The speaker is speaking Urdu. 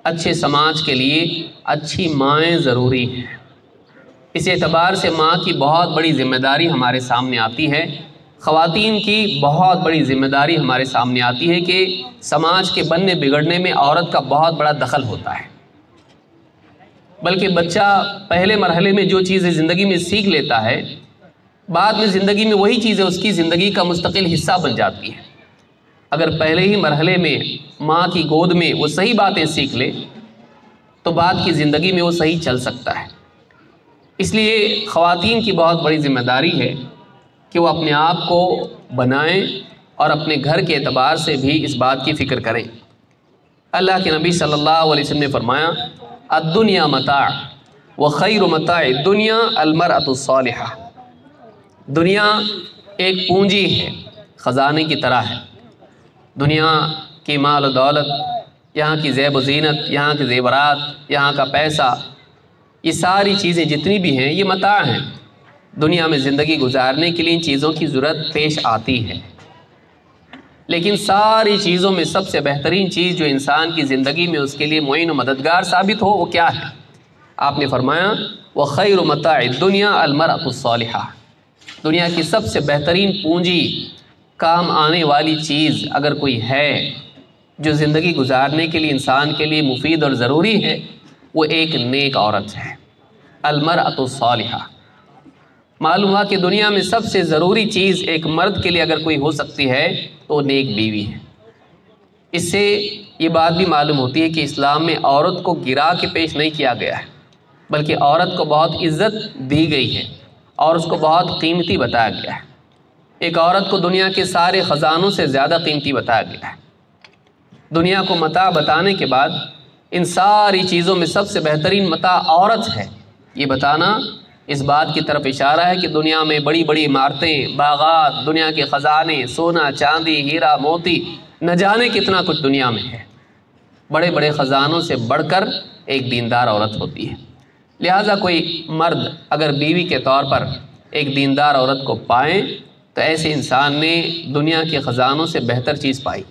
اچھے سماج کے لیے اچھی مائیں ضروری ہیں۔ اس اعتبار سے ماں کی بہت بڑی ذمہ داری ہمارے سامنے آتی ہے، خواتین کی بہت بڑی ذمہ داری ہمارے سامنے آتی ہے کہ سماج کے بننے بگڑنے میں عورت کا بہت بڑا دخل ہوتا ہے۔ بلکہ بچہ پہلے مرحلے میں جو چیزیں زندگی میں سیکھ لیتا ہے، بعد میں زندگی میں وہی چیزیں اس کی زندگی کا مستقل حصہ بن جاتی ہیں۔ اگر پہلے ہی مرحلے میں ماں کی گود میں وہ صحیح باتیں سیکھ لے تو بعد کی زندگی میں وہ صحیح چل سکتا ہے۔ اس لیے خواتین کی بہت بڑی ذمہ داری ہے کہ وہ اپنے آپ کو بنائیں اور اپنے گھر کے اعتبار سے بھی اس بات کی فکر کریں۔ اللہ کے نبی صلی اللہ علیہ وسلم نے فرمایا الدنیا متاع وخیر متاع الدنیا المرأة الصالحہ۔ دنیا ایک پونجی ہے، خزانے کی طرح ہے۔ دنیا کی مال و دولت، یہاں کی زیب و زینت، یہاں کے زیورات، یہاں کا پیسہ، یہ ساری چیزیں جتنی بھی ہیں یہ متاع ہیں۔ دنیا میں زندگی گزارنے کے لیے ان چیزوں کی ضرورت پیش آتی ہے، لیکن ساری چیزوں میں سب سے بہترین چیز جو انسان کی زندگی میں اس کے لیے معین و مددگار ثابت ہو وہ کیا ہے؟ آپ نے فرمایا وَخَيْرُ مَتَاعِ الدُّنْيَا الْمَرْأَةُ الصَّالِحَةُ۔ دنیا کی سب سے بہترین پونجی، کام آنے والی چیز اگر کوئی ہے جو زندگی گزارنے کے لیے انسان کے لیے مفید اور ضروری ہے، وہ ایک نیک عورت ہے، المرأة الصالحہ۔ معلوم ہوا کہ دنیا میں سب سے ضروری چیز ایک مرد کے لیے اگر کوئی ہو سکتی ہے تو وہ نیک بیوی ہے۔ اس سے یہ بات بھی معلوم ہوتی ہے کہ اسلام میں عورت کو گرا کے پیش نہیں کیا گیا ہے، بلکہ عورت کو بہت عزت دی گئی ہے اور اس کو بہت قیمتی بتایا گیا ہے۔ ایک عورت کو دنیا کے سارے خزانوں سے زیادہ قیمتی بتایا گیا ہے۔ دنیا کو متاع بتانے کے بعد ان ساری چیزوں میں سب سے بہترین متاع عورت ہے، یہ بتانا اس بات کی طرف اشارہ ہے کہ دنیا میں بڑی بڑی عمارتیں، باغات، دنیا کے خزانے، سونا چاندی، ہیرا موتی، نہ جانے کتنا کچھ دنیا میں ہے۔ بڑے بڑے خزانوں سے بڑھ کر ایک دیندار عورت ہوتی ہے۔ لہٰذا کوئی مرد اگر بیوی کے طور پر ایک دیندار عورت کو پائیں تو ایسے انسان نے دنیا کے خزانوں سے بہتر چیز پائی۔